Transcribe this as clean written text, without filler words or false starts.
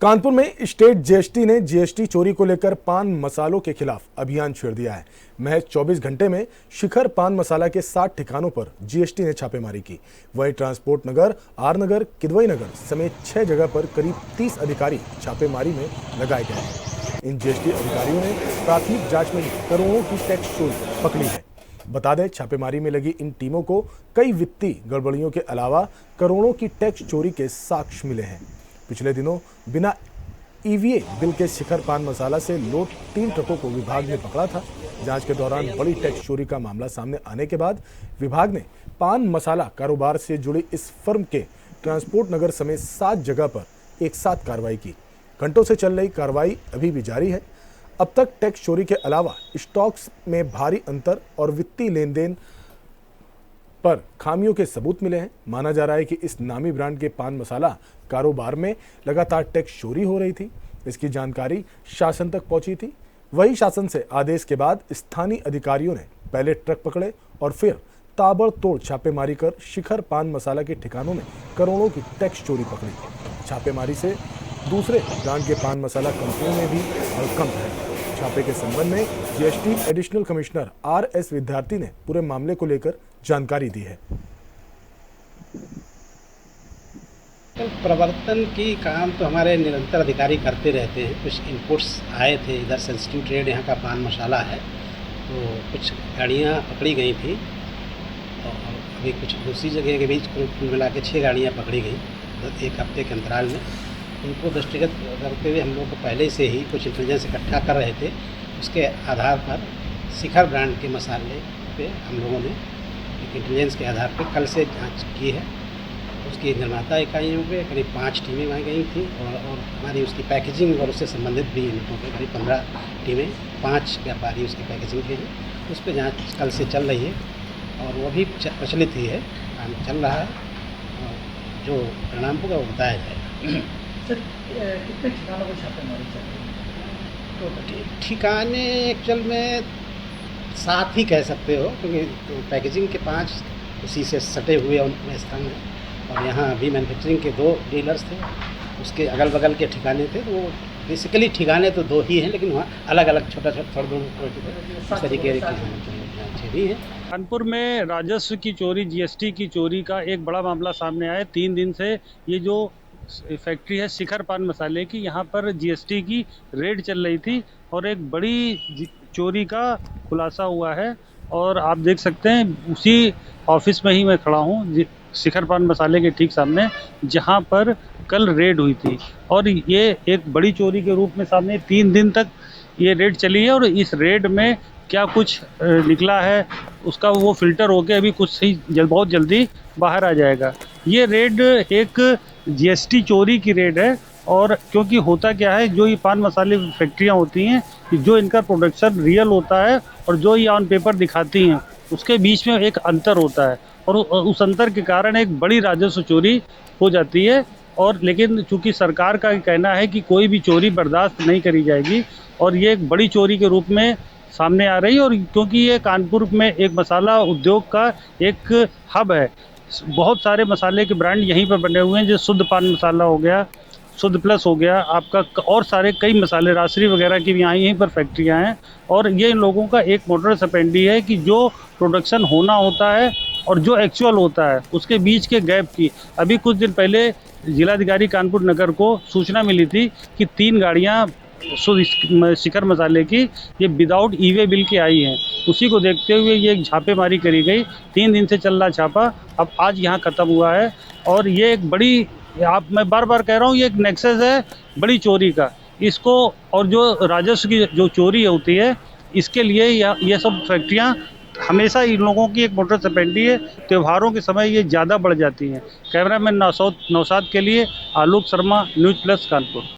कानपुर में state GST ने GST चोरी को लेकर पान मसालों के खिलाफ अभियान छेड़ दिया है। महज 24 घंटे में शिखर पान मसाला के 60 ठिकानों पर जीएसटी ने छापेमारी की। वहीं ट्रांसपोर्ट नगर, आर नगर, किदवई नगर समेत 6 जगह पर करीब 30 अधिकारी छापेमारी में लगाए गए हैं। इन जीएसटी अधिकारियों ने प्राथमिक जांच में करोड़ों की टैक्स चोरी पकड़ी है। बता दें, छापेमारी में लगी इन टीमों को कई वित्तीय गड़बड़ियों के अलावा करोड़ों की टैक्स चोरी के साक्ष्य मिले हैं। पिछले दिनों बिना ईवीए बिल के शिखर पान मसाला से लोड 3 ट्रकों को विभाग ने पकड़ा था। जांच के दौरान बड़ी टैक्स चोरी का मामला सामने आने के बाद विभाग ने पान मसाला कारोबार से जुड़ी इस फर्म के ट्रांसपोर्ट नगर समेत 7 जगह पर एक साथ कार्रवाई की। घंटों से चल रही कार्रवाई अभी भी जारी है। अब तक टैक्स चोरी के अलावा स्टॉक्स में भारी अंतर और वित्तीय लेन देन पर खामियों के सबूत मिले हैं। माना जा रहा है कि इस नामी ब्रांड के पान मसाला कारोबार में लगातार टैक्स चोरी हो रही थी। इसकी जानकारी शासन तक पहुंची थी। वही शासन से आदेश के बाद स्थानीय अधिकारियों ने पहले ट्रक पकड़े और फिर ताबड़तोड़ छापेमारी कर शिखर पान मसाला के ठिकानों में करोड़ों की टैक्स चोरी पकड़ी। छापेमारी से दूसरे ब्रांड के पान मसाला कंपनियों में भी हड़कंप है। छापे के संबंध में जीएसटी एडिशनल कमिश्नर आर.एस. विद्यार्थी ने पूरे मामले को लेकर जानकारी दी है। प्रवर्तन की काम तो हमारे निरंतर अधिकारी करते रहते हैं। कुछ इनपुट्स आए थे, इधर सेंसिटिव ट्रेड यहाँ का पान मसाला है, तो कुछ गाड़ियाँ पकड़ी गई थी और अभी कुछ दूसरी जगह के बीच कुल मिला के 6 गाड़ियाँ पकड़ी गई एक हफ्ते के अंतराल में। उनको दृष्टिगत करते हुए हम लोग को पहले से ही कुछ इंटेलिजेंस इकट्ठा कर रहे थे। उसके आधार पर शिखर ब्रांड के मसाले पे हम लोगों ने एक इंटेलिजेंस के आधार पर कल से जांच की है। उसकी निर्माता इकाइयों पे करीब 5 टीमें वहाँ गई थी और हमारी उसकी पैकेजिंग और उससे संबंधित भी यूनिटों पे करीब 15 टीमें, 5 व्यापारी उसकी पैकेजिंग के हैं। उस पर जाँच कल से चल रही है और वो भी प्रचलित ही है, काम चल रहा है और जो परिणाम होगा वो बताया जाएगा। सर, कितने ठिकानों को छापेमारी चल रही है? तो ठिकाने एक्चुअल में 7 ही कह सकते हो, क्योंकि पैकेजिंग के 5 उसी से सटे हुए उनमें स्थान हैं और यहाँ अभी मैन्युफैक्चरिंग के 2 डीलर्स थे, उसके अगल बगल के ठिकाने थे। वो बेसिकली ठिकाने तो 2 ही हैं, लेकिन वहाँ अलग अलग छोटा छोटा तरीके के भी हैं। कानपुर में राजस्व की चोरी, जीएसटी की चोरी का एक बड़ा मामला सामने आया है। 3 दिन से ये जो फैक्ट्री है शिखर पान मसाले की, यहाँ पर जीएसटी की रेड चल रही थी और एक बड़ी चोरी का खुलासा हुआ है। और आप देख सकते हैं उसी ऑफिस में ही मैं खड़ा हूँ, शिखर पान मसाले के ठीक सामने, जहाँ पर कल रेड हुई थी। और ये एक बड़ी चोरी के रूप में सामने 3 दिन तक ये रेड चली है और इस रेड में क्या कुछ निकला है उसका वो फिल्टर होके अभी कुछ ही बहुत जल्दी बाहर आ जाएगा। ये रेड एक जीएसटी चोरी की रेड है। और क्योंकि होता क्या है, जो ये पान मसाले फैक्ट्रियाँ होती हैं, जो इनका प्रोडक्शन रियल होता है और जो ये ऑन पेपर दिखाती हैं, उसके बीच में एक अंतर होता है और उस अंतर के कारण एक बड़ी राजस्व चोरी हो जाती है। और लेकिन चूंकि सरकार का कहना है कि कोई भी चोरी बर्दाश्त नहीं करी जाएगी और ये एक बड़ी चोरी के रूप में सामने आ रही है। और क्योंकि ये कानपुर में एक मसाला उद्योग का एक हब है, बहुत सारे मसाले के ब्रांड यहीं पर बने हुए हैं, जो शुद्ध पान मसाला हो गया, शुद्ध प्लस हो गया आपका, और सारे कई मसाले रासरी वगैरह की भी यहाँ यहीं पर फैक्ट्रियाँ हैं। और ये इन लोगों का एक मोटरस ऑपरेंडी है कि जो प्रोडक्शन होना होता है और जो एक्चुअल होता है उसके बीच के गैप की। अभी कुछ दिन पहले जिलाधिकारी कानपुर नगर को सूचना मिली थी कि 3 गाड़ियाँ शिखर मसाले की ये विदाउट ईवे बिल की आई हैं। उसी को देखते हुए ये एक छापेमारी करी गई। 3 दिन से चल रहा छापा अब आज यहाँ ख़त्म हुआ है। और ये एक बड़ी, मैं बार बार कह रहा हूँ, ये एक नेक्सस है बड़ी चोरी का। इसको और जो राजस्व की जो चोरी होती है, इसके लिए ये सब फैक्ट्रियाँ हमेशा इन लोगों की एक मोटर ऑपरेंडी है। त्योहारों के समय ये ज़्यादा बढ़ जाती हैं। कैमरामैन नौशाद के लिए आलोक शर्मा, न्यूज़ प्लस कानपुर।